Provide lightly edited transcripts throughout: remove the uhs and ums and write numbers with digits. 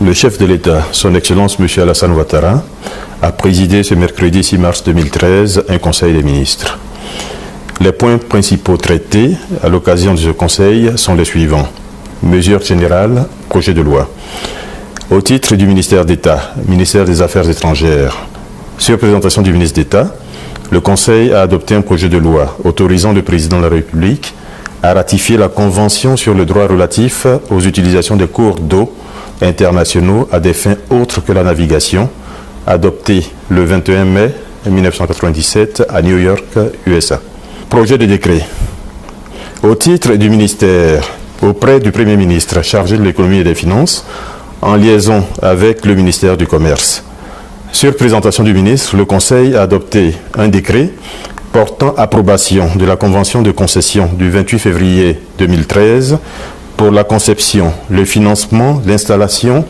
Le chef de l'État, son Excellence M. Alassane Ouattara, a présidé ce mercredi 6 mars 2013 un Conseil des ministres. Les points principaux traités à l'occasion de ce Conseil sont les suivants. Mesures générales, projet de loi. Au titre du ministère d'État, ministère des Affaires étrangères, sur présentation du ministre d'État, le Conseil a adopté un projet de loi autorisant le président de la République à ratifier la Convention sur le droit relatif aux utilisations des cours d'eau internationaux à des fins autres que la navigation, adopté le 21 mai 1997 à New York, USA. Projet de décret. Au titre du ministère, auprès du Premier ministre chargé de l'économie et des finances, en liaison avec le ministère du Commerce. Sur présentation du ministre, le Conseil a adopté un décret portant approbation de la Convention de concession du 28 février 2013 pour la conception, le financement, l'installation,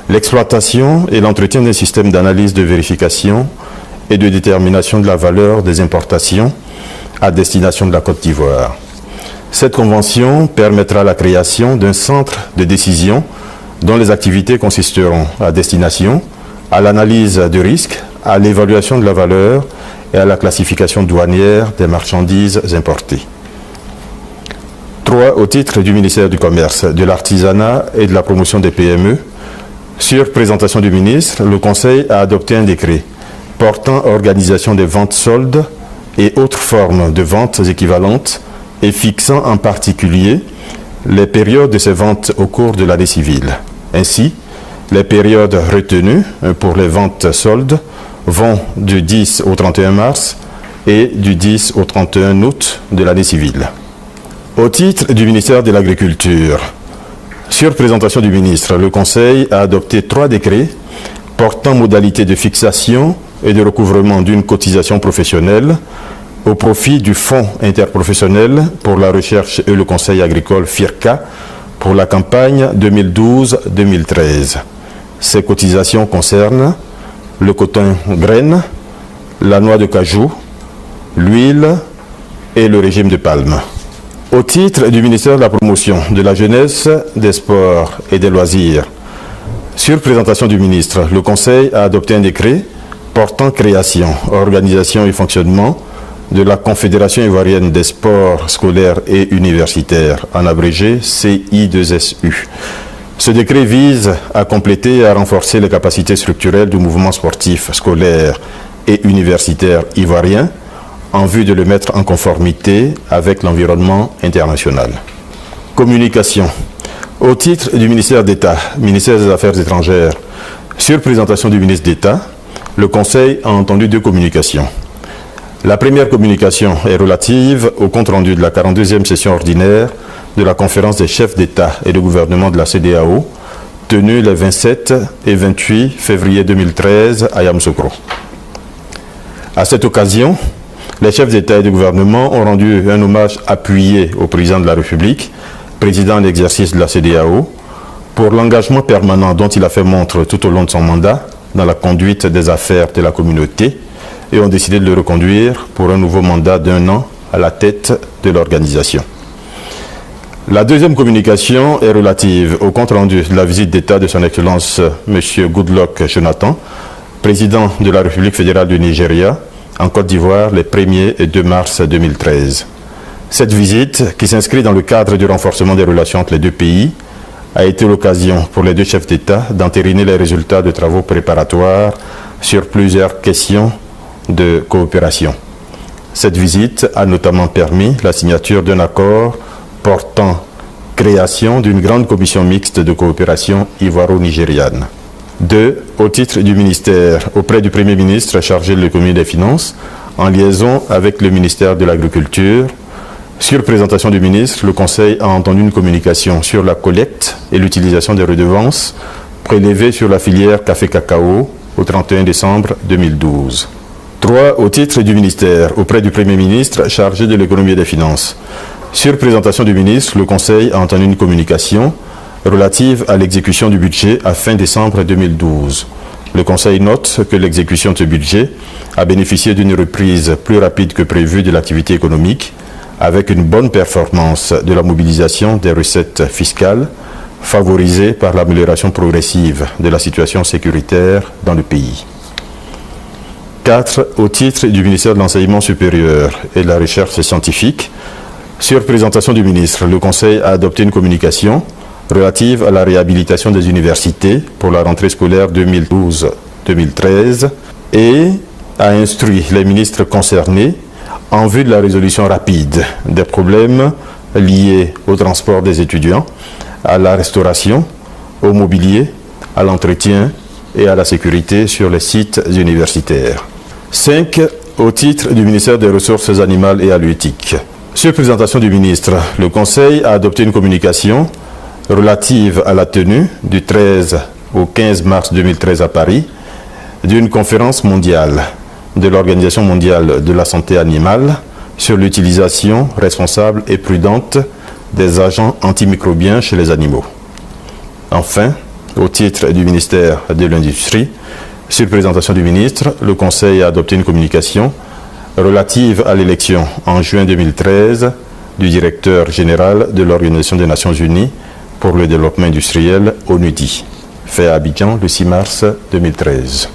l'exploitation et l'entretien d'un système d'analyse de vérification et de détermination de la valeur des importations à destination de la Côte d'Ivoire. Cette convention permettra la création d'un centre de décision dont les activités consisteront à destination, à l'analyse de risques, à l'évaluation de la valeur et à la classification douanière des marchandises importées. 3. Au titre du ministère du Commerce, de l'Artisanat et de la promotion des PME, sur présentation du ministre, le Conseil a adopté un décret portant organisation des ventes soldes et autres formes de ventes équivalentes et fixant en particulier les périodes de ces ventes au cours de l'année civile. Ainsi, les périodes retenues pour les ventes soldes vont du 10 au 31 mars et du 10 au 31 août de l'année civile. Au titre du ministère de l'Agriculture, sur présentation du ministre, le Conseil a adopté 3 décrets portant modalités de fixation et de recouvrement d'une cotisation professionnelle au profit du Fonds interprofessionnel pour la recherche et le conseil agricole FIRCA pour la campagne 2012-2013. Ces cotisations concernent le coton graine, la noix de cajou, l'huile et le régime de palme. Au titre du ministère de la Promotion, de la Jeunesse, des Sports et des Loisirs, sur présentation du ministre, le Conseil a adopté un décret portant création, organisation et fonctionnement de la Confédération ivoirienne des sports scolaires et universitaires, en abrégé CI2SU. Ce décret vise à compléter et à renforcer les capacités structurelles du mouvement sportif scolaire et universitaire ivoirien en vue de le mettre en conformité avec l'environnement international. Communication. Au titre du ministère d'État, ministère des Affaires étrangères, sur présentation du ministre d'État, le Conseil a entendu 2 communications. La première communication est relative au compte-rendu de la 42e session ordinaire de la conférence des chefs d'État et de gouvernement de la CEDEAO, tenue les 27 et 28 février 2013 à Yamoussoukro. À cette occasion, les chefs d'État et de gouvernement ont rendu un hommage appuyé au président de la République, président en exercice de la CEDEAO, pour l'engagement permanent dont il a fait montre tout au long de son mandat dans la conduite des affaires de la communauté et ont décidé de le reconduire pour un nouveau mandat d'1 an à la tête de l'organisation. La deuxième communication est relative au compte-rendu de la visite d'État de son Excellence M. Goodluck Jonathan, président de la République fédérale du Nigeria, en Côte d'Ivoire les 1er et 2 mars 2013. Cette visite, qui s'inscrit dans le cadre du renforcement des relations entre les 2 pays, a été l'occasion pour les 2 chefs d'État d'entériner les résultats de travaux préparatoires sur plusieurs questions de coopération. Cette visite a notamment permis la signature d'un accord portant création d'une grande commission mixte de coopération ivoiro-nigériane. 2. Au titre du ministère, auprès du Premier ministre chargé de l'économie et des finances, en liaison avec le ministère de l'Agriculture, sur présentation du ministre, le Conseil a entendu une communication sur la collecte et l'utilisation des redevances prélevées sur la filière café-cacao au 31 décembre 2012. 3. Au titre du ministère, auprès du Premier ministre chargé de l'économie et des finances, sur présentation du ministre, le Conseil a entendu une communication relative à l'exécution du budget à fin décembre 2012. Le Conseil note que l'exécution de ce budget a bénéficié d'une reprise plus rapide que prévu de l'activité économique, avec une bonne performance de la mobilisation des recettes fiscales, favorisée par l'amélioration progressive de la situation sécuritaire dans le pays. 4. Au titre du ministère de l'Enseignement supérieur et de la Recherche scientifique, sur présentation du ministre, le Conseil a adopté une communication relative à la réhabilitation des universités pour la rentrée scolaire 2012-2013 et a instruit les ministres concernés en vue de la résolution rapide des problèmes liés au transport des étudiants, à la restauration, au mobilier, à l'entretien et à la sécurité sur les sites universitaires. 5. Au titre du ministère des Ressources animales et halieutiques. Sur présentation du ministre, le Conseil a adopté une communication relative à la tenue du 13 au 15 mars 2013 à Paris d'une conférence mondiale de l'Organisation mondiale de la santé animale sur l'utilisation responsable et prudente des agents antimicrobiens chez les animaux. Enfin, au titre du ministère de l'Industrie, sur présentation du ministre, le Conseil a adopté une communication relative à l'élection en juin 2013 du directeur général de l'Organisation des Nations Unies pour le développement industriel, ONUDI, fait à Abidjan le 6 mars 2013.